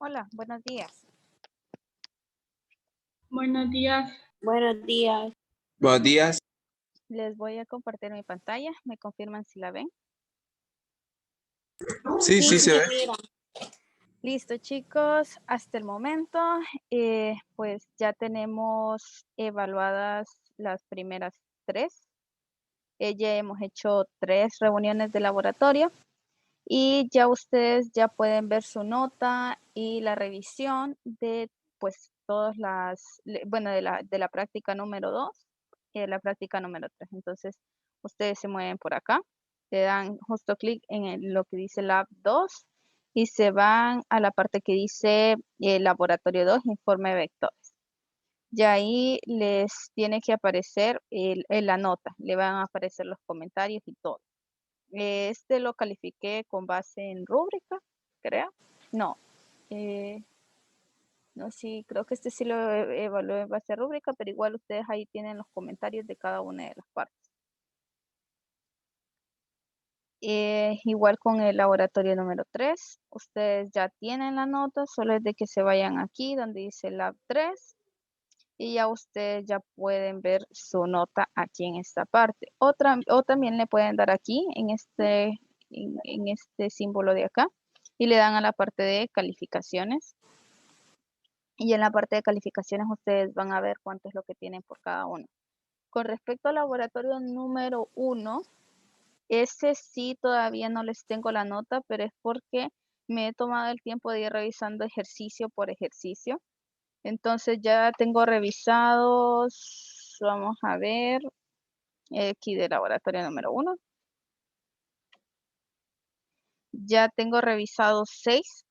Hola, buenos días. Buenos días. Buenos días. Buenos días. Les voy a compartir mi pantalla. ¿Me confirman si la ven? Sí, sí se ve. Mira. Listo, chicos. Hasta el momento, pues ya tenemos evaluadas las primeras 3. Ya hemos hecho 3 reuniones de laboratorio y ya ustedes ya pueden ver su nota y la revisión de pues todas las, bueno, de la práctica número 2 y de la práctica número 3. Entonces, ustedes se mueven por acá, le dan justo clic en lo que dice Lab 2 y se van a la parte que dice Laboratorio 2, Informe de Vectores. Y ahí les tiene que aparecer la nota, le van a aparecer los comentarios y todo. Este lo califiqué con base en rúbrica, creo. No, no, sí, creo que este sí lo evalué en base a rúbrica, pero igual ustedes ahí tienen los comentarios de cada una de las partes. Igual con el laboratorio número 3, ustedes ya tienen la nota, solo es de que se vayan aquí donde dice Lab 3 y ya ustedes ya pueden ver su nota aquí en esta parte. O también le pueden dar aquí en este símbolo de acá y le dan a la parte de calificaciones. Y en la parte de calificaciones ustedes van a ver cuánto es lo que tienen por cada uno. Con respecto al laboratorio número 1, ese sí todavía no les tengo la nota, pero es porque me he tomado el tiempo de ir revisando ejercicio por ejercicio. Entonces ya tengo revisados, vamos a ver, aquí de laboratorio número 1. Ya tengo revisados 6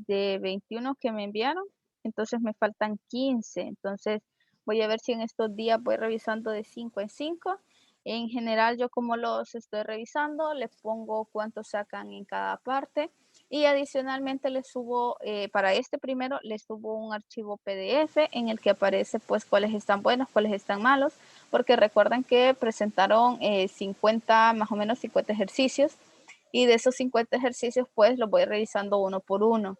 de 21 que me enviaron, entonces me faltan 15. Entonces voy a ver si en estos días voy revisando de 5 en 5. En general yo como los estoy revisando, les pongo cuánto sacan en cada parte y adicionalmente les subo, para este primero, les subo un archivo PDF en el que aparece pues cuáles están buenos, cuáles están malos, porque recuerden que presentaron 50, más o menos 50 ejercicios. Y de esos 50 ejercicios, pues los voy revisando uno por uno.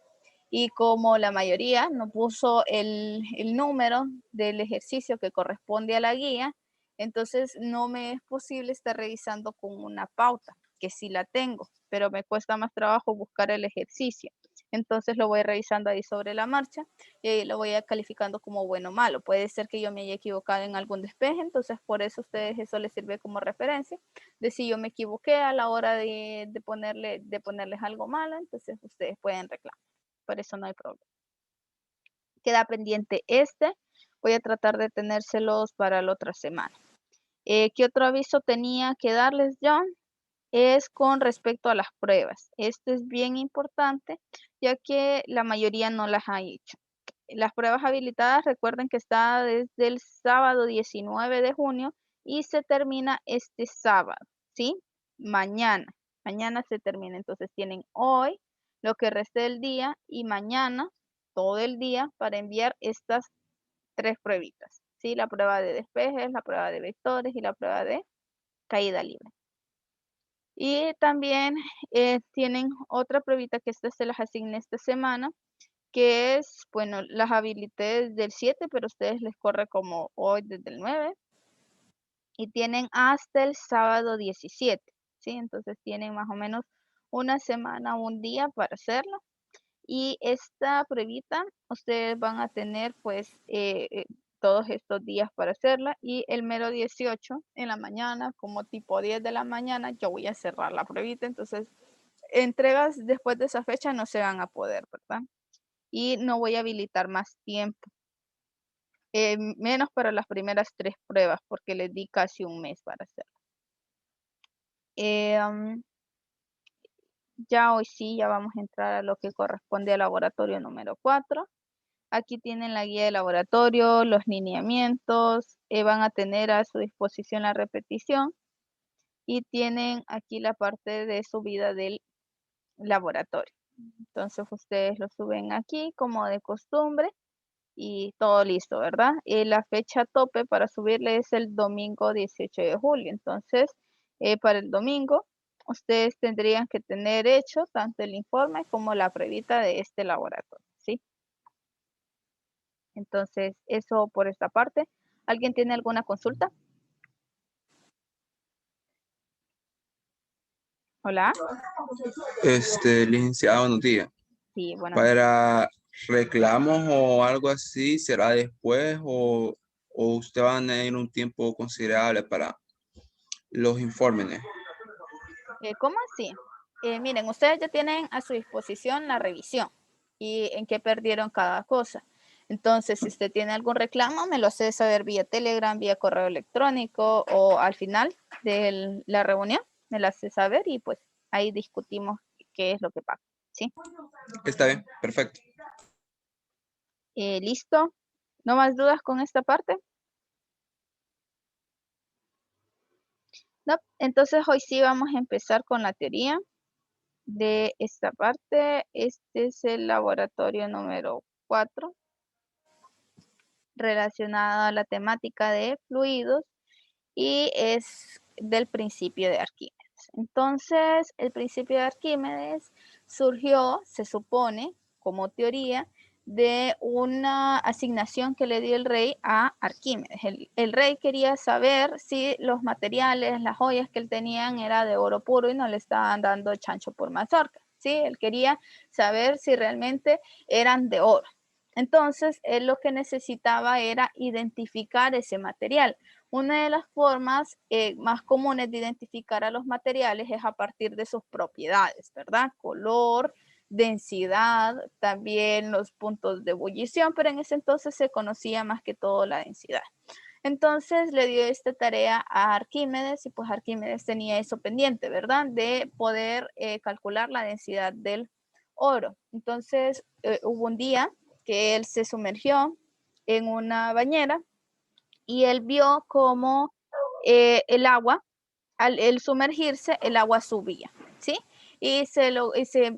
Y como la mayoría no puso el número del ejercicio que corresponde a la guía, entonces no me es posible estar revisando con una pauta, que sí la tengo, pero me cuesta más trabajo buscar el ejercicio. Entonces lo voy revisando ahí sobre la marcha y ahí lo voy calificando como bueno o malo. Puede ser que yo me haya equivocado en algún despeje, entonces por eso a ustedes eso les sirve como referencia de si yo me equivoqué a la hora de ponerles algo malo, entonces ustedes pueden reclamar. Por eso no hay problema. Queda pendiente este. Voy a tratar de tenérselos para la otra semana. ¿Qué otro aviso tenía que darles, John? Es con respecto a las pruebas. Esto es bien importante, ya que la mayoría no las ha hecho. Las pruebas habilitadas, recuerden que está desde el sábado 19 de junio y se termina este sábado, ¿sí? Mañana se termina. Entonces tienen hoy, lo que reste del día, y mañana, todo el día, para enviar estas 3 pruebitas, ¿sí? La prueba de despejes, la prueba de vectores y la prueba de caída libre. Y también tienen otra pruebita que estas se las asigné esta semana, que es, bueno, las habilité desde el 7, pero a ustedes les corre como hoy desde el 9. Y tienen hasta el sábado 17, ¿sí? Entonces tienen más o menos una semana, un día para hacerlo. Y esta pruebita, ustedes van a tener pues todos estos días para hacerla. Y el mero 18 en la mañana, como tipo 10 de la mañana, yo voy a cerrar la pruebita. Entonces, entregas después de esa fecha no se van a poder, ¿verdad? Y no voy a habilitar más tiempo. Menos para las primeras 3 pruebas, porque les di casi un mes para hacerlo. Ya hoy sí, ya vamos a entrar a lo que corresponde al laboratorio número 4. Aquí tienen la guía de laboratorio, los lineamientos, van a tener a su disposición la repetición y tienen aquí la parte de subida del laboratorio. Entonces ustedes lo suben aquí como de costumbre y todo listo, ¿verdad? La fecha tope para subirle es el domingo 18 de julio. Entonces, para el domingo, ustedes tendrían que tener hecho tanto el informe como la pruebita de este laboratorio. Entonces, eso por esta parte. ¿Alguien tiene alguna consulta? Hola. Licenciado, buenos días. Sí, buenos días. Para reclamos o algo así, ¿será después o usted va a tener un tiempo considerable para los informes? ¿Cómo así? Miren, ustedes ya tienen a su disposición la revisión y en qué perdieron cada cosa. Entonces, si usted tiene algún reclamo, me lo hace saber vía Telegram, vía correo electrónico o al final de la reunión, me lo hace saber y pues ahí discutimos qué es lo que pasa. ¿Sí? Está bien, perfecto. ¿Listo? ¿No más dudas con esta parte? No, entonces hoy sí vamos a empezar con la teoría de esta parte. Este es el laboratorio número 4 relacionado a la temática de fluidos y es del principio de Arquímedes. Entonces, el principio de Arquímedes surgió, se supone, como teoría, de una asignación que le dio el rey a Arquímedes. El rey quería saber si los materiales, las joyas que él tenía era de oro puro y no le estaban dando chancho por mazorca. ¿Sí? Él quería saber si realmente eran de oro. Entonces, él lo que necesitaba era identificar ese material. Una de las formas más comunes de identificar a los materiales es a partir de sus propiedades, ¿verdad? Color, densidad, también los puntos de ebullición, pero en ese entonces se conocía más que todo la densidad. Entonces le dio esta tarea a Arquímedes y pues Arquímedes tenía eso pendiente, ¿verdad? De poder calcular la densidad del oro. Entonces hubo un día que él se sumergió en una bañera y él vio cómo el agua, al el sumergirse, el agua subía, ¿sí? Y se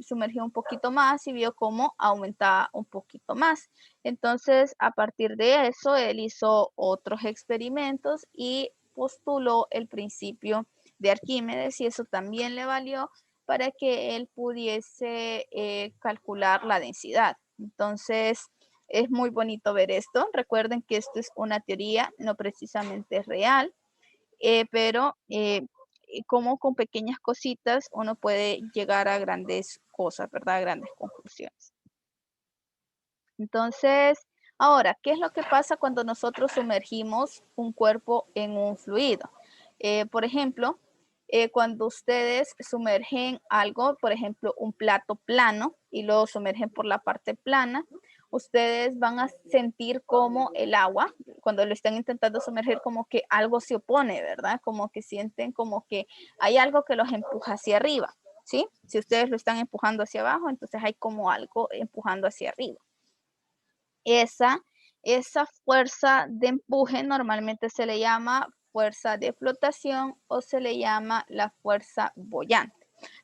sumergió un poquito más y vio cómo aumentaba un poquito más. Entonces, a partir de eso, él hizo otros experimentos y postuló el principio de Arquímedes y eso también le valió para que él pudiese calcular la densidad. Entonces, es muy bonito ver esto. Recuerden que esto es una teoría, no precisamente real, pero como con pequeñas cositas uno puede llegar a grandes cosas, ¿verdad? A grandes conclusiones. Entonces, ahora, ¿qué es lo que pasa cuando nosotros sumergimos un cuerpo en un fluido? Por ejemplo, cuando ustedes sumergen algo, por ejemplo, un plato plano y lo sumergen por la parte plana, ustedes van a sentir como el agua, cuando lo están intentando sumergir, como que algo se opone, ¿verdad? Como que sienten como que hay algo que los empuja hacia arriba, ¿sí? Si ustedes lo están empujando hacia abajo, entonces hay como algo empujando hacia arriba. Esa fuerza de empuje normalmente se le llama fuerza de flotación o se le llama la fuerza boyante.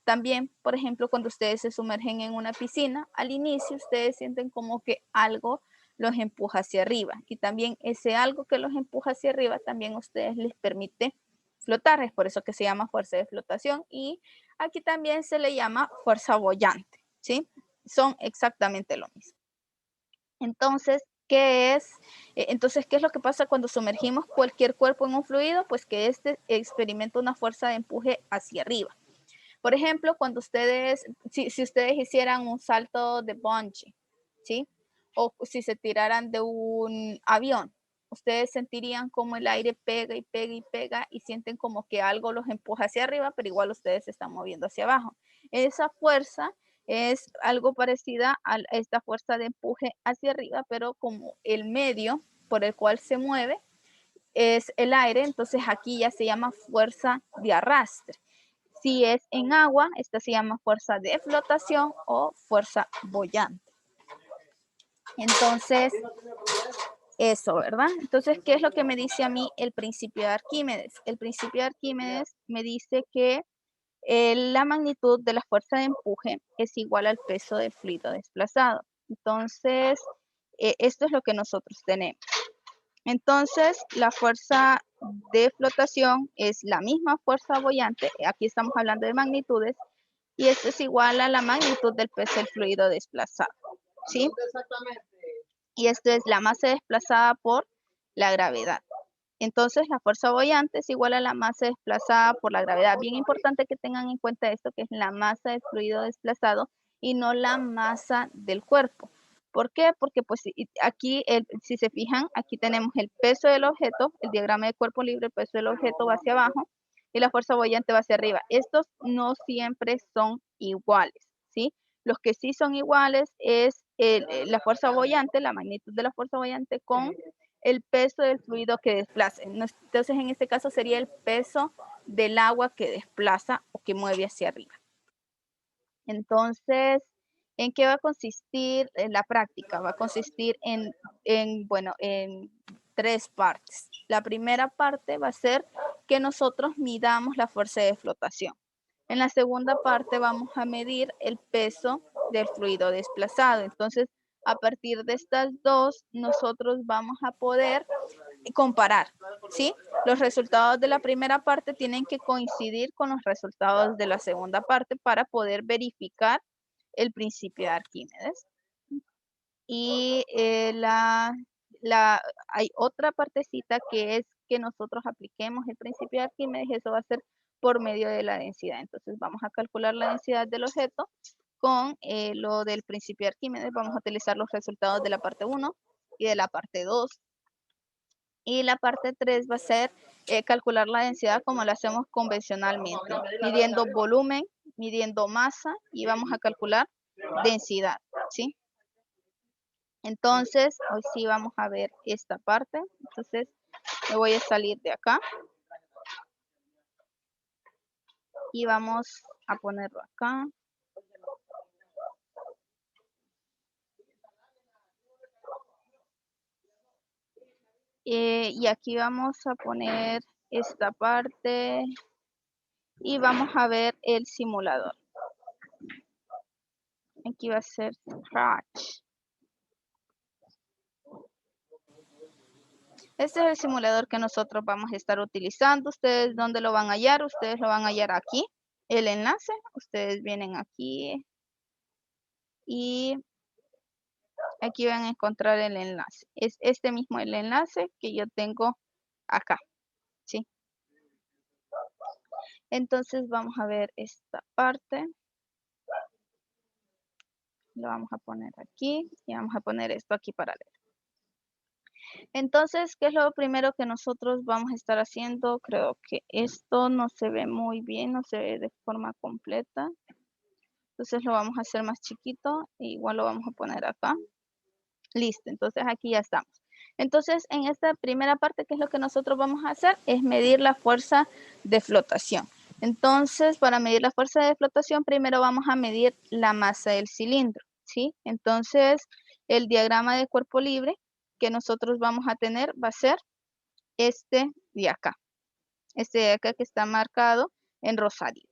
También, por ejemplo, cuando ustedes se sumergen en una piscina, al inicio ustedes sienten como que algo los empuja hacia arriba y también ese algo que los empuja hacia arriba también a ustedes les permite flotar, es por eso que se llama fuerza de flotación y aquí también se le llama fuerza boyante, ¿sí? Son exactamente lo mismo. Entonces, ¿qué es lo que pasa cuando sumergimos cualquier cuerpo en un fluido? Pues que este experimenta una fuerza de empuje hacia arriba. Por ejemplo, cuando ustedes, si ustedes hicieran un salto de bungee, ¿sí? O si se tiraran de un avión, ustedes sentirían como el aire pega y pega y pega y sienten como que algo los empuja hacia arriba, pero igual ustedes se están moviendo hacia abajo. Esa fuerza es algo parecida a esta fuerza de empuje hacia arriba, pero como el medio por el cual se mueve es el aire, entonces aquí ya se llama fuerza de arrastre. Si es en agua, esta se llama fuerza de flotación o fuerza boyante. Entonces, eso, ¿verdad? Entonces, ¿qué es lo que me dice a mí el principio de Arquímedes? El principio de Arquímedes me dice que la magnitud de la fuerza de empuje es igual al peso del fluido desplazado. Entonces, esto es lo que nosotros tenemos. Entonces, la fuerza de flotación es la misma fuerza boyante. Aquí estamos hablando de magnitudes. Y esto es igual a la magnitud del peso del fluido desplazado. ¿Sí? y esto es la masa desplazada por la gravedad. Entonces, la fuerza boyante es igual a la masa desplazada por la gravedad. Bien importante que tengan en cuenta esto, que es la masa del fluido desplazado y no la masa del cuerpo. ¿Por qué? Porque pues aquí, si se fijan, aquí tenemos el peso del objeto, el diagrama de cuerpo libre, el peso del objeto va hacia abajo y la fuerza boyante va hacia arriba. Estos no siempre son iguales, ¿sí? Los que sí son iguales es la fuerza boyante, la magnitud de la fuerza boyante con el peso del fluido que desplaza. Entonces, en este caso sería el peso del agua que desplaza o que mueve hacia arriba. Entonces, ¿en qué va a consistir la práctica? Va a consistir en 3 partes. La primera parte va a ser que nosotros midamos la fuerza de flotación. En la segunda parte vamos a medir el peso del fluido desplazado. Entonces, a partir de estas dos, nosotros vamos a poder comparar, ¿sí? Los resultados de la primera parte tienen que coincidir con los resultados de la segunda parte para poder verificar el principio de Arquímedes. Y hay otra partecita que es que nosotros apliquemos el principio de Arquímedes y eso va a ser por medio de la densidad. Entonces vamos a calcular la densidad del objeto con lo del principio de Arquímedes. Vamos a utilizar los resultados de la parte 1 y de la parte 2. Y la parte 3 va a ser calcular la densidad como lo hacemos convencionalmente, midiendo volumen, midiendo masa y vamos a calcular densidad, ¿sí? Entonces, hoy sí vamos a ver esta parte. Entonces, me voy a salir de acá. Y vamos a ponerlo acá. Y aquí vamos a poner esta parte. Y vamos a ver el simulador. Aquí va a ser Scratch. Este es el simulador que nosotros vamos a estar utilizando. ¿Ustedes dónde lo van a hallar? Ustedes lo van a hallar aquí, el enlace. Ustedes vienen aquí y aquí van a encontrar el enlace. Es este mismo el enlace que yo tengo acá, ¿sí? Entonces vamos a ver esta parte. Lo vamos a poner aquí y vamos a poner esto aquí para leer. Entonces, ¿qué es lo primero que nosotros vamos a estar haciendo? Creo que esto no se ve muy bien, no se ve de forma completa. Entonces lo vamos a hacer más chiquito e igual lo vamos a poner acá. Listo, entonces aquí ya estamos. Entonces, en esta primera parte, ¿qué es lo que nosotros vamos a hacer? Es medir la fuerza de flotación. Entonces, para medir la fuerza de flotación, primero vamos a medir la masa del cilindro, ¿sí? Entonces, el diagrama de cuerpo libre que nosotros vamos a tener va a ser este de acá. Este de acá que está marcado en rosadito.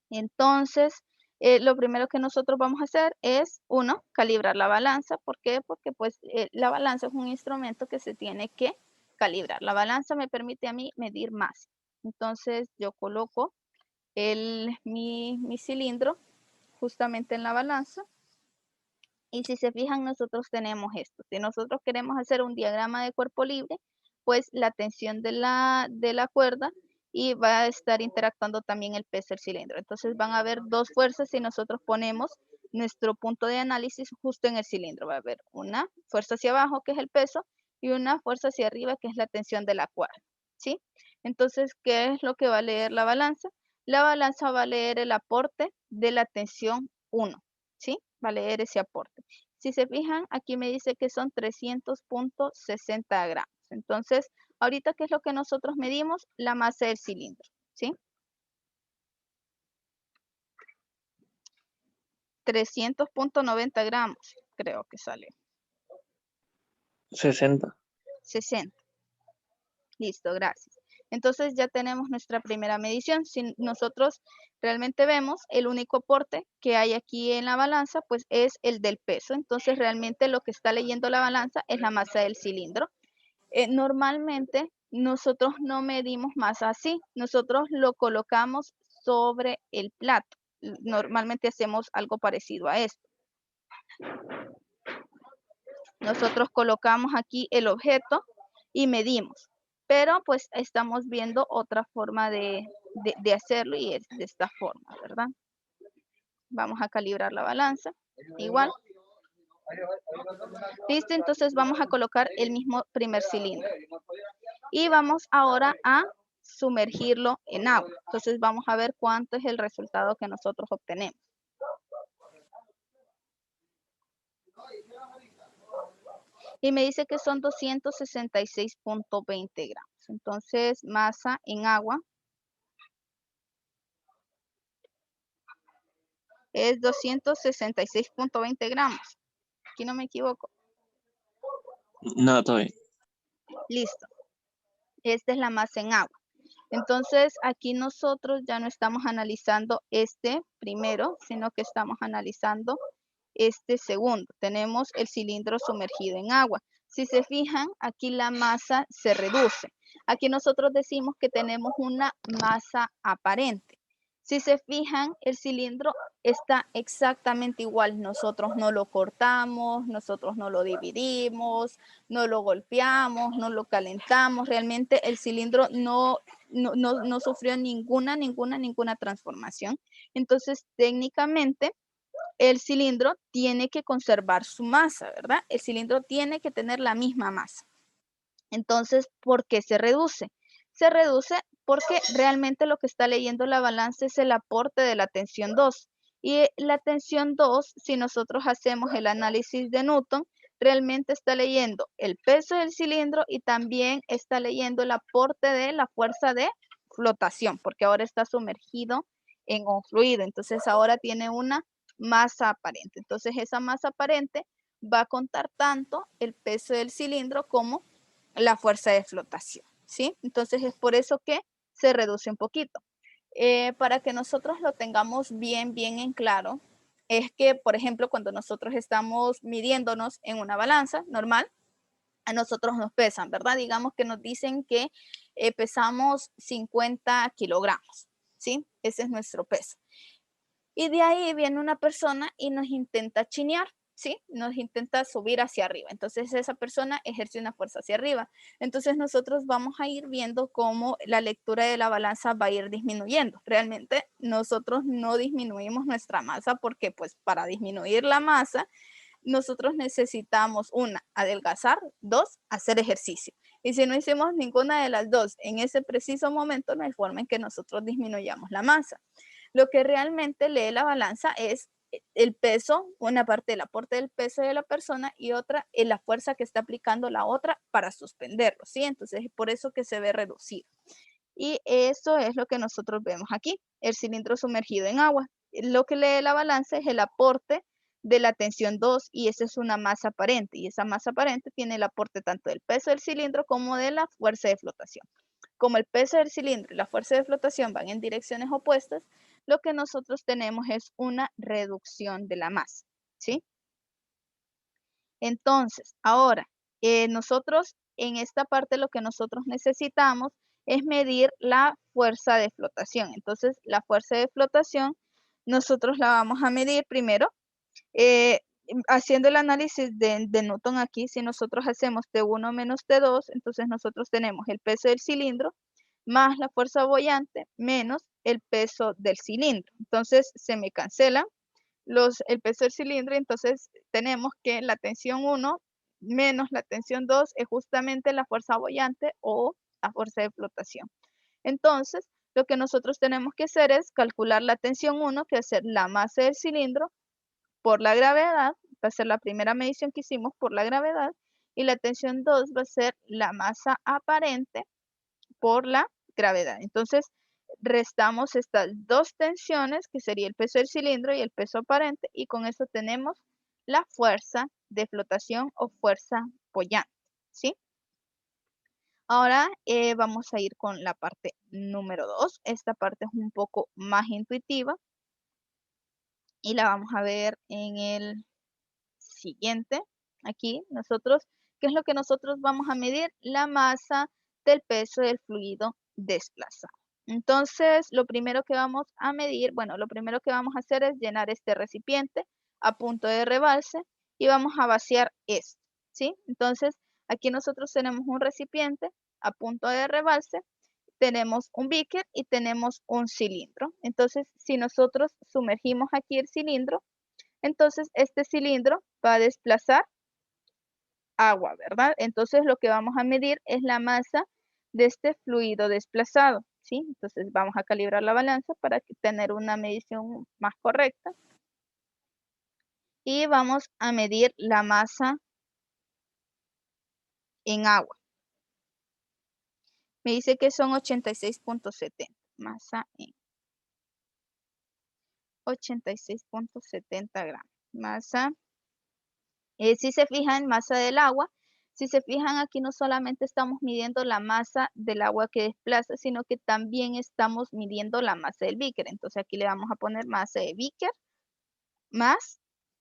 Entonces, lo primero que nosotros vamos a hacer es, uno, calibrar la balanza. ¿Por qué? Porque pues la balanza es un instrumento que se tiene que calibrar. La balanza me permite a mí medir más. Entonces, yo coloco mi cilindro justamente en la balanza. Y si se fijan, nosotros tenemos esto. Si nosotros queremos hacer un diagrama de cuerpo libre, pues la tensión de la cuerda y va a estar interactuando también el peso del cilindro. Entonces van a haber dos fuerzas si nosotros ponemos nuestro punto de análisis justo en el cilindro. Va a haber una fuerza hacia abajo, que es el peso, y una fuerza hacia arriba, que es la tensión de la cuerda, ¿sí? Entonces, ¿qué es lo que va a leer la balanza? La balanza va a leer el aporte de la tensión 1, ¿sí? Va a leer ese aporte. Si se fijan, aquí me dice que son 300.60 gramos. Entonces, ahorita, ¿qué es lo que nosotros medimos? La masa del cilindro, ¿sí? 300.90 gramos, creo que sale. 60. 60. Listo, gracias. Entonces ya tenemos nuestra primera medición. Si nosotros realmente vemos, el único aporte que hay aquí en la balanza, pues es el del peso. Entonces realmente lo que está leyendo la balanza es la masa del cilindro. Normalmente nosotros no medimos masa así. Nosotros lo colocamos sobre el plato. Normalmente hacemos algo parecido a esto. Nosotros colocamos aquí el objeto y medimos. Pero pues estamos viendo otra forma de hacerlo y es de esta forma, ¿verdad? Vamos a calibrar la balanza. Igual. Listo, entonces vamos a colocar el mismo primer cilindro. Y vamos ahora a sumergirlo en agua. Entonces vamos a ver cuánto es el resultado que nosotros obtenemos. Y me dice que son 266.20 gramos. Entonces, masa en agua es 266.20 gramos. Aquí no me equivoco. No, todo bien. Listo. Esta es la masa en agua. Entonces, aquí nosotros ya no estamos analizando este primero, sino que estamos analizando este segundo. Tenemos el cilindro sumergido en agua. Si se fijan, aquí la masa se reduce. Aquí nosotros decimos que tenemos una masa aparente. Si se fijan, el cilindro está exactamente igual. Nosotros no lo cortamos, nosotros no lo dividimos, no lo golpeamos, no lo calentamos. Realmente el cilindro no sufrió ninguna transformación. Entonces, técnicamente, el cilindro tiene que conservar su masa, ¿verdad? El cilindro tiene que tener la misma masa. Entonces, ¿por qué se reduce? Se reduce porque realmente lo que está leyendo la balanza es el aporte de la tensión 2. Y la tensión 2, si nosotros hacemos el análisis de Newton, realmente está leyendo el peso del cilindro y también está leyendo el aporte de la fuerza de flotación, porque ahora está sumergido en un fluido. Entonces, ahora tiene una masa aparente. Entonces, esa masa aparente va a contar tanto el peso del cilindro como la fuerza de flotación, ¿sí? Entonces es por eso que se reduce un poquito. Para que nosotros lo tengamos bien en claro, es que, por ejemplo, cuando nosotros estamos midiéndonos en una balanza normal, a nosotros nos pesan, ¿verdad? Digamos que nos dicen que pesamos 50 kilogramos, ¿sí? Ese es nuestro peso. Y de ahí viene una persona y nos intenta chinear, ¿sí? Nos intenta subir hacia arriba. Entonces esa persona ejerce una fuerza hacia arriba. Entonces nosotros vamos a ir viendo cómo la lectura de la balanza va a ir disminuyendo. Realmente nosotros no disminuimos nuestra masa porque pues para disminuir la masa nosotros necesitamos una, adelgazar, dos, hacer ejercicio. Y si no hicimos ninguna de las dos en ese preciso momento, no hay forma en que nosotros disminuyamos la masa. Lo que realmente lee la balanza es el peso, una parte del aporte del peso de la persona y otra es la fuerza que está aplicando la otra para suspenderlo, ¿sí? Entonces es por eso que se ve reducido. Y eso es lo que nosotros vemos aquí, el cilindro sumergido en agua. Lo que lee la balanza es el aporte de la tensión 2 y esa es una masa aparente y esa masa aparente tiene el aporte tanto del peso del cilindro como de la fuerza de flotación. Como el peso del cilindro y la fuerza de flotación van en direcciones opuestas, lo que nosotros tenemos es una reducción de la masa, ¿sí? Entonces, ahora, nosotros en esta parte lo que nosotros necesitamos es medir la fuerza de flotación. Entonces, la fuerza de flotación nosotros la vamos a medir primero haciendo el análisis de Newton aquí. Si nosotros hacemos T1 menos T2, entonces nosotros tenemos el peso del cilindro más la fuerza boyante menos el peso del cilindro. Entonces se me cancelan el peso del cilindro, entonces tenemos que la tensión 1 menos la tensión 2 es justamente la fuerza boyante o la fuerza de flotación. Entonces, lo que nosotros tenemos que hacer es calcular la tensión 1, que es la masa del cilindro, por la gravedad, va a ser la primera medición que hicimos por la gravedad, y la tensión 2 va a ser la masa aparente por la gravedad. Entonces, restamos estas dos tensiones, que sería el peso del cilindro y el peso aparente, y con eso tenemos la fuerza de flotación o fuerza boyante, ¿sí? Ahora vamos a ir con la parte número 2. Esta parte es un poco más intuitiva y la vamos a ver en el siguiente. Aquí nosotros, ¿qué es lo que nosotros vamos a medir? La masa del peso del fluido desplazado. Entonces, lo primero que vamos a medir, bueno, lo primero que vamos a hacer es llenar este recipiente a punto de rebalse y vamos a vaciar esto. ¿sí? Entonces, aquí nosotros tenemos un recipiente a punto de rebalse, tenemos un beaker y tenemos un cilindro. Entonces, si nosotros sumergimos aquí el cilindro, entonces este cilindro va a desplazar agua, ¿verdad? Entonces, lo que vamos a medir es la masa de este fluido desplazado, ¿sí? Entonces, vamos a calibrar la balanza para tener una medición más correcta. Y vamos a medir la masa en agua. Me dice que son 86.70, masa en 86.70 gramos. Masa, si se fijan, masa del agua, si se fijan aquí no solamente estamos midiendo la masa del agua que desplaza, sino que también estamos midiendo la masa del beaker. Entonces aquí le vamos a poner masa de beaker más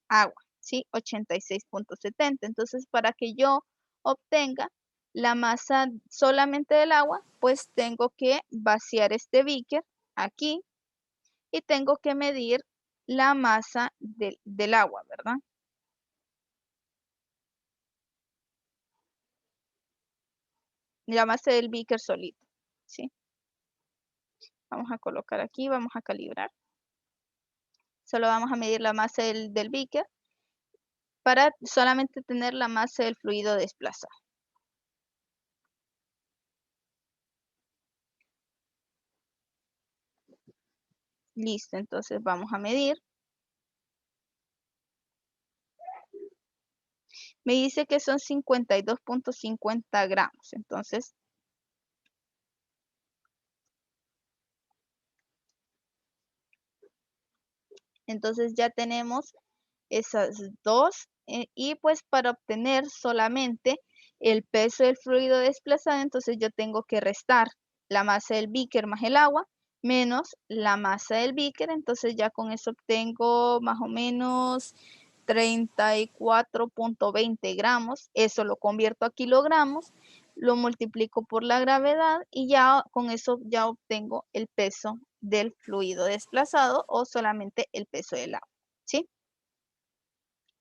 agua, ¿sí? 86.70. Entonces para que yo obtenga la masa solamente del agua, pues tengo que vaciar este beaker aquí y tengo que medir la masa del agua, ¿verdad? La masa del beaker solito, ¿sí? Vamos a colocar aquí, vamos a calibrar. Solo vamos a medir la masa del beaker para solamente tener la masa del fluido desplazado. Listo, entonces vamos a medir. Me dice que son 52.50 gramos. Entonces ya tenemos esas dos. Y pues para obtener solamente el peso del fluido desplazado, entonces yo tengo que restar la masa del beaker más el agua, menos la masa del beaker. Entonces ya con eso obtengo más o menos 34.20 gramos. Eso lo convierto a kilogramos, lo multiplico por la gravedad y ya con eso ya obtengo el peso del fluido desplazado o solamente el peso del agua, ¿sí?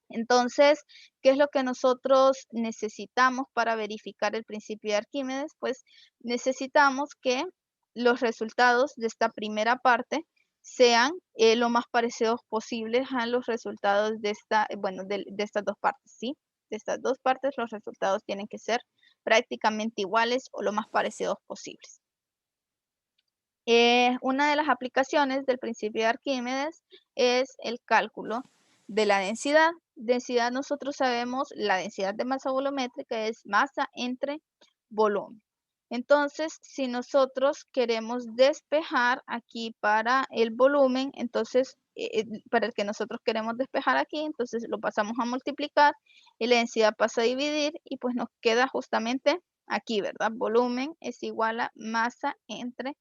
Entonces, ¿qué es lo que nosotros necesitamos para verificar el principio de Arquímedes? Pues necesitamos que los resultados de esta primera parte sean lo más parecidos posibles a los resultados de estas dos partes, ¿sí? De estas dos partes los resultados tienen que ser prácticamente iguales o lo más parecidos posibles. Una de las aplicaciones del principio de Arquímedes es el cálculo de la densidad. Densidad, nosotros sabemos, la densidad de masa volumétrica es masa entre volumen. Entonces, si nosotros queremos despejar aquí para el volumen, entonces, para el que nosotros queremos despejar aquí, entonces lo pasamos a multiplicar y la densidad pasa a dividir y pues nos queda justamente aquí, ¿verdad? Volumen es igual a masa entre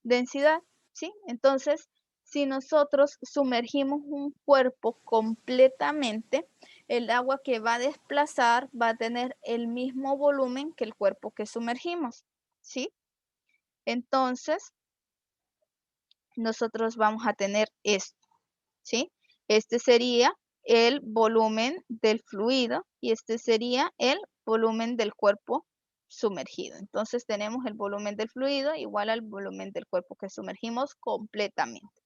densidad, ¿sí? Entonces, si nosotros sumergimos un cuerpo completamente, el agua que va a desplazar va a tener el mismo volumen que el cuerpo que sumergimos, ¿sí? Entonces, nosotros vamos a tener esto, ¿sí? Este sería el volumen del fluido y este sería el volumen del cuerpo sumergido. Entonces tenemos el volumen del fluido igual al volumen del cuerpo que sumergimos completamente.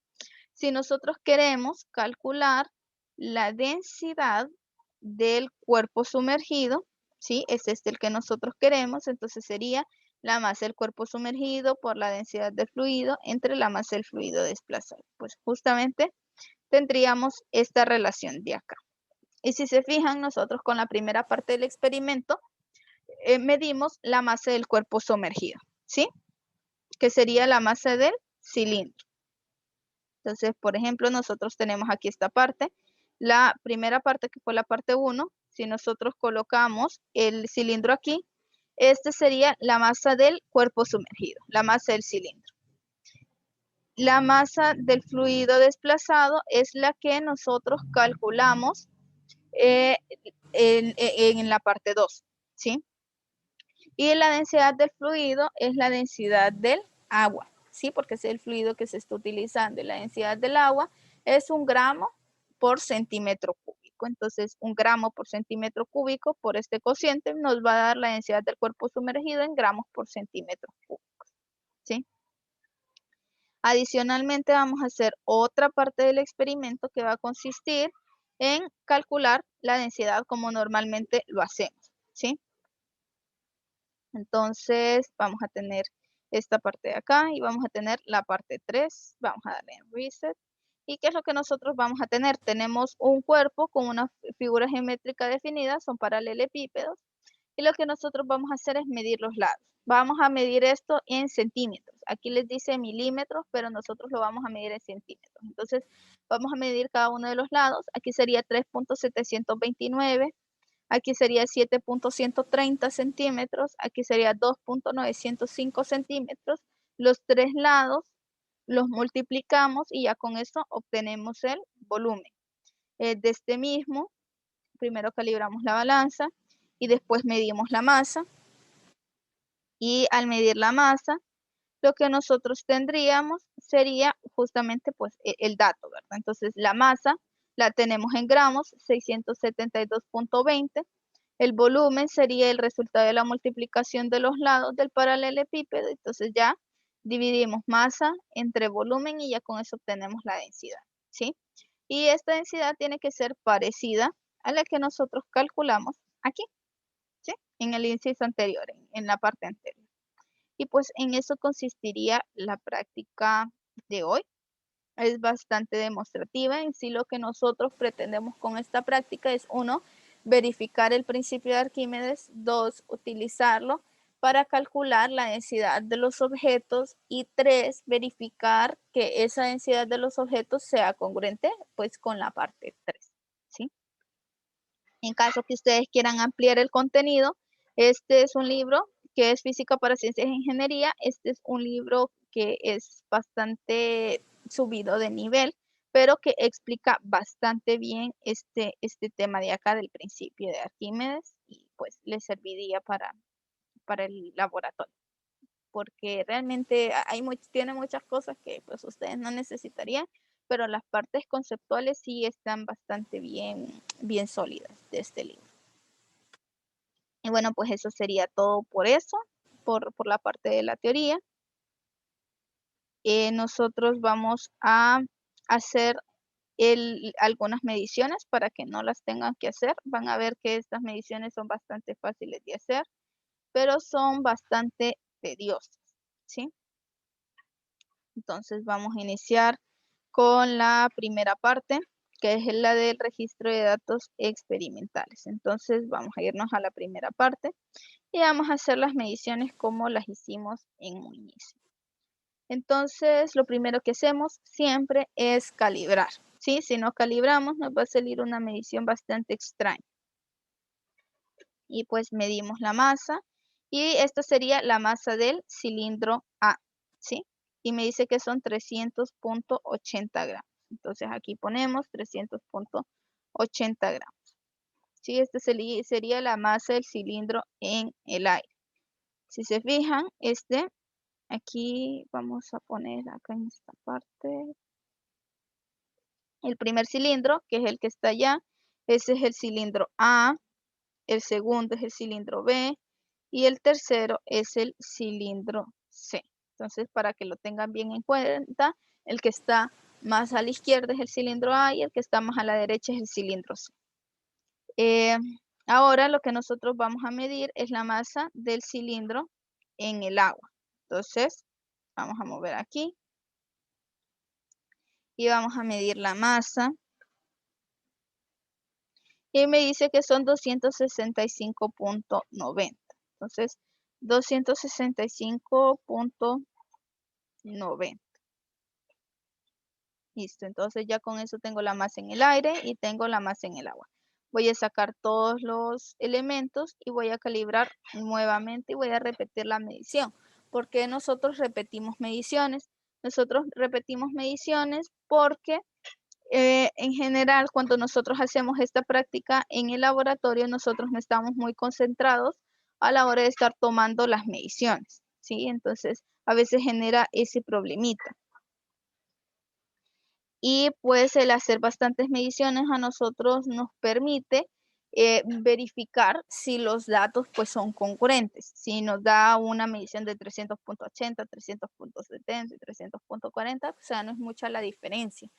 Si nosotros queremos calcular la densidad del cuerpo sumergido, ¿sí? Es este el que nosotros queremos, entonces sería la masa del cuerpo sumergido por la densidad del fluido entre la masa del fluido desplazado. Pues justamente tendríamos esta relación de acá. Y si se fijan, nosotros con la primera parte del experimento medimos la masa del cuerpo sumergido, ¿sí? Que sería la masa del cilindro. Entonces, por ejemplo, nosotros tenemos aquí esta parte. La primera parte, que fue la parte 1, si nosotros colocamos el cilindro aquí, este sería la masa del cuerpo sumergido, la masa del cilindro. La masa del fluido desplazado es la que nosotros calculamos en la parte 2, ¿sí? Y la densidad del fluido es la densidad del agua, ¿sí? Porque es el fluido que se está utilizando. La densidad del agua es 1 gramo por centímetro cúbico. cúbico, entonces 1 gramo por centímetro cúbico por este cociente nos va a dar la densidad del cuerpo sumergido en gramos por centímetro cúbico, ¿sí? Adicionalmente vamos a hacer otra parte del experimento que va a consistir en calcular la densidad como normalmente lo hacemos, ¿sí? Entonces vamos a tener esta parte de acá y vamos a tener la parte 3, vamos a darle en reset. ¿Y qué es lo que nosotros vamos a tener? Tenemos un cuerpo con una figura geométrica definida, son paralelepípedos, y lo que nosotros vamos a hacer es medir los lados. Vamos a medir esto en centímetros. Aquí les dice milímetros, pero nosotros lo vamos a medir en centímetros. Entonces, vamos a medir cada uno de los lados. Aquí sería 3.729, aquí sería 7.130 centímetros, aquí sería 2.905 centímetros. Los 3 lados los multiplicamos y ya con eso obtenemos el volumen. De este mismo, primero calibramos la balanza y después medimos la masa. Y al medir la masa, lo que nosotros tendríamos sería justamente pues el dato, ¿verdad? Entonces la masa la tenemos en gramos, 672.20. El volumen sería el resultado de la multiplicación de los lados del paralelepípedo. Entonces ya dividimos masa entre volumen y ya con eso obtenemos la densidad, ¿sí? Y esta densidad tiene que ser parecida a la que nosotros calculamos aquí, ¿sí? En el inciso anterior, en la parte anterior. Y pues en eso consistiría la práctica de hoy. Es bastante demostrativa. En sí lo que nosotros pretendemos con esta práctica es 1, verificar el principio de Arquímedes, 2, utilizarlo para calcular la densidad de los objetos y 3, verificar que esa densidad de los objetos sea congruente pues con la parte 3, ¿sí? En caso que ustedes quieran ampliar el contenido, este es un libro que es Física para Ciencias e Ingeniería. Este es un libro que es bastante subido de nivel, pero que explica bastante bien este tema de acá del principio de Arquímedes y pues les serviría para el laboratorio, porque realmente tiene muchas cosas que pues ustedes no necesitarían, pero las partes conceptuales sí están bastante bien sólidas de este libro. Y bueno, pues eso sería todo por eso, por la parte de la teoría. Nosotros vamos a hacer algunas mediciones para que no las tengan que hacer. Van a ver que estas mediciones son bastante fáciles de hacer, pero son bastante tediosas, ¿sí? Entonces vamos a iniciar con la primera parte, que es la del registro de datos experimentales. Entonces vamos a irnos a la primera parte y vamos a hacer las mediciones como las hicimos en un inicio. Entonces lo primero que hacemos siempre es calibrar, ¿sí? Si no calibramos nos va a salir una medición bastante extraña. Y pues medimos la masa y esta sería la masa del cilindro A, ¿sí? Y me dice que son 300.80 gramos. Entonces aquí ponemos 300.80 gramos. ¿Sí? Esta sería la masa del cilindro en el aire. Si se fijan, aquí vamos a poner acá en esta parte el primer cilindro, que es el que está allá. Ese es el cilindro A, el segundo es el cilindro B y el tercero es el cilindro C. Entonces, para que lo tengan bien en cuenta, el que está más a la izquierda es el cilindro A y el que está más a la derecha es el cilindro C. Ahora lo que nosotros vamos a medir es la masa del cilindro en el agua. Entonces, vamos a mover aquí y vamos a medir la masa. Y me dice que son 265.90. Entonces, 265.90. Listo, entonces ya con eso tengo la masa en el aire y tengo la masa en el agua. Voy a sacar todos los elementos y voy a calibrar nuevamente y voy a repetir la medición. ¿Por qué nosotros repetimos mediciones? Nosotros repetimos mediciones porque en general cuando nosotros hacemos esta práctica en el laboratorio, nosotros no estamos muy concentrados a la hora de estar tomando las mediciones, ¿sí? Entonces, a veces genera ese problemita. Y pues el hacer bastantes mediciones a nosotros nos permite verificar si los datos pues son concurrentes. Si nos da una medición de 300.80, 300.70 y 300.40, o sea, no es mucha la diferencia.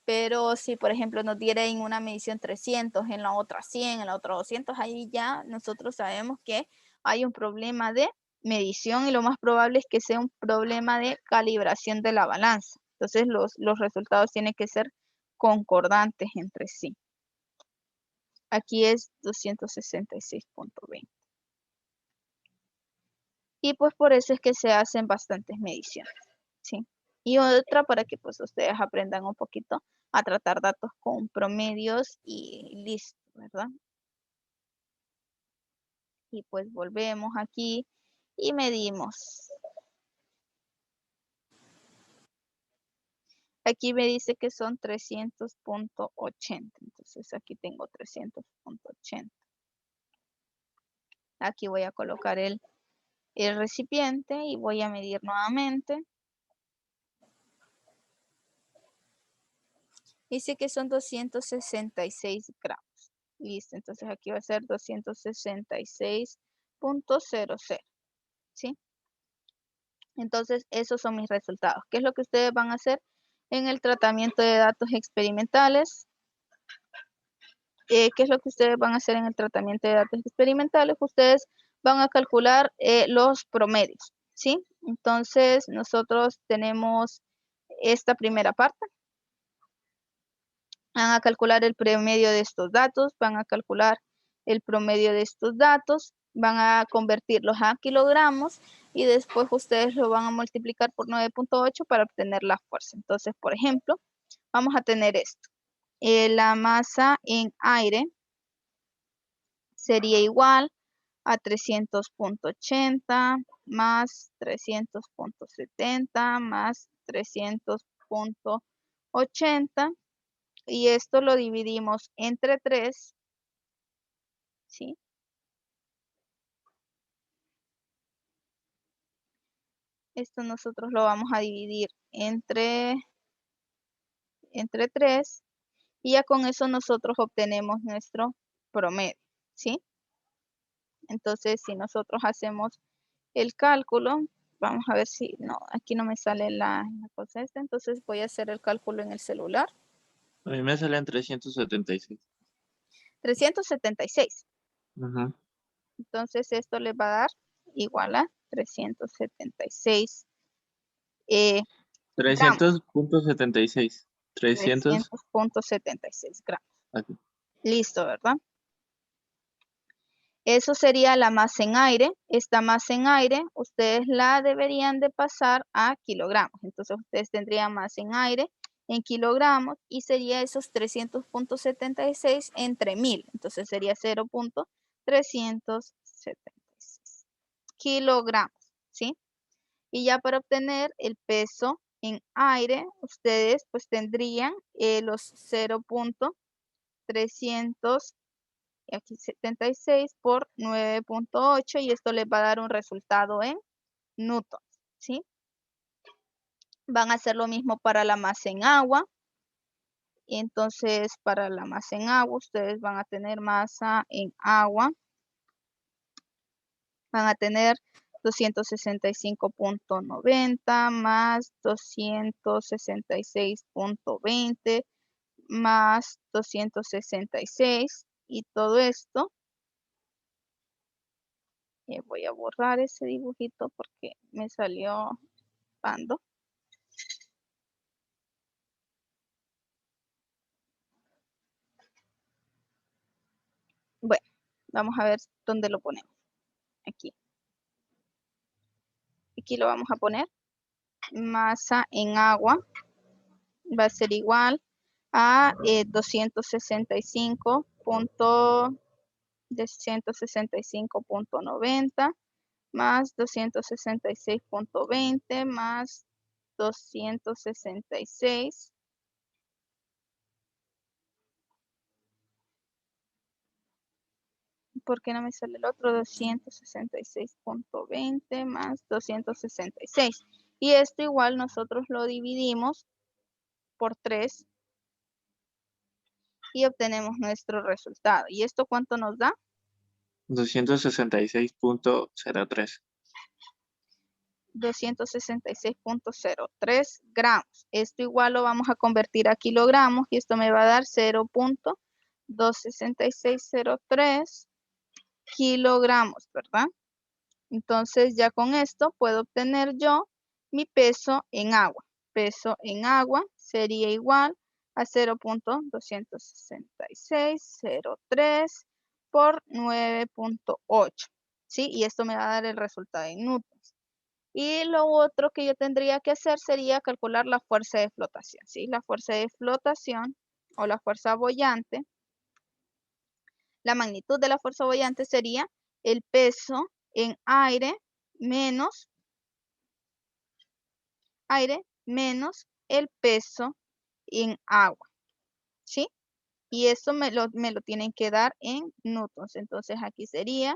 Pero si, por ejemplo, nos diera en una medición 300, en la otra 100, en la otra 200, ahí ya nosotros sabemos que hay un problema de medición y lo más probable es que sea un problema de calibración de la balanza. Entonces, los resultados tienen que ser concordantes entre sí. Aquí es 266.20. Y pues por eso es que se hacen bastantes mediciones, ¿sí? Y otra para que pues ustedes aprendan un poquito a tratar datos con promedios y listo, ¿verdad? Y pues volvemos aquí y medimos. Aquí me dice que son 300.80, entonces aquí tengo 300.80. Aquí voy a colocar el recipiente y voy a medir nuevamente. Dice que son 266 gramos. Listo, entonces aquí va a ser 266.00, ¿sí? Entonces, esos son mis resultados. ¿Qué es lo que ustedes van a hacer en el tratamiento de datos experimentales? ¿Qué es lo que ustedes van a hacer en el tratamiento de datos experimentales? Ustedes van a calcular los promedios, ¿sí? Entonces, nosotros tenemos esta primera parte. Van a calcular el promedio de estos datos, van a calcular el promedio de estos datos, van a convertirlos a kilogramos y después ustedes lo van a multiplicar por 9.8 para obtener la fuerza. Entonces, por ejemplo, vamos a tener esto. La masa en aire sería igual a 300.80 más 300.70 más 300.80. Y esto lo dividimos entre 3, ¿sí? Esto nosotros lo vamos a dividir entre 3 y ya con eso nosotros obtenemos nuestro promedio, ¿sí? Entonces, si nosotros hacemos el cálculo, vamos a ver si, no, aquí no me sale la cosa esta, entonces voy a hacer el cálculo en el celular. A mí me salen 376. 376. Ajá. Entonces, esto le va a dar igual a 376 gramos. 300.76. 300. 300.76 gramos. Aquí. Listo, ¿verdad? Eso sería la masa en aire. Esta masa en aire, ustedes la deberían de pasar a kilogramos. Entonces, ustedes tendrían masa en aire en kilogramos y sería esos 300.76 entre 1000. Entonces, sería 0.376 kilogramos, ¿sí? Y ya para obtener el peso en aire, ustedes pues tendrían los 0.376 por 9.8 y esto les va a dar un resultado en newtons, ¿sí? Van a hacer lo mismo para la masa en agua. Entonces, para la masa en agua, ustedes van a tener masa en agua. Van a tener 265.90 más 266.20 más 266 y todo esto. Voy a borrar ese dibujito porque me salió pando. Bueno, vamos a ver dónde lo ponemos. Aquí. Aquí lo vamos a poner. Masa en agua va a ser igual a 265.90 más 266.20 más 266. ¿Por qué no me sale el otro? 266.20 más 266. Y esto igual nosotros lo dividimos por 3 y obtenemos nuestro resultado. ¿Y esto cuánto nos da? 266.03. 266.03 gramos. Esto igual lo vamos a convertir a kilogramos y esto me va a dar 0.26603 kilogramos, ¿verdad? Entonces ya con esto puedo obtener yo mi peso en agua. Peso en agua sería igual a 0.26603 por 9.8, ¿sí? Y esto me va a dar el resultado en newtons. Y lo otro que yo tendría que hacer sería calcular la fuerza de flotación, ¿sí? La fuerza de flotación o la fuerza boyante. La magnitud de la fuerza boyante sería el peso en aire menos el peso en agua, ¿sí? Y eso me lo tienen que dar en newtons. Entonces aquí sería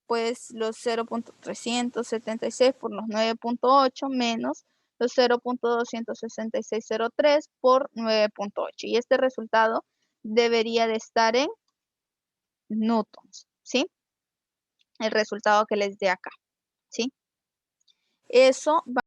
pues los 0.376 por los 9.8 menos los 0.26603 por 9.8. Y este resultado debería de estar en newtons, ¿sí? El resultado que les dé acá, ¿sí? Eso va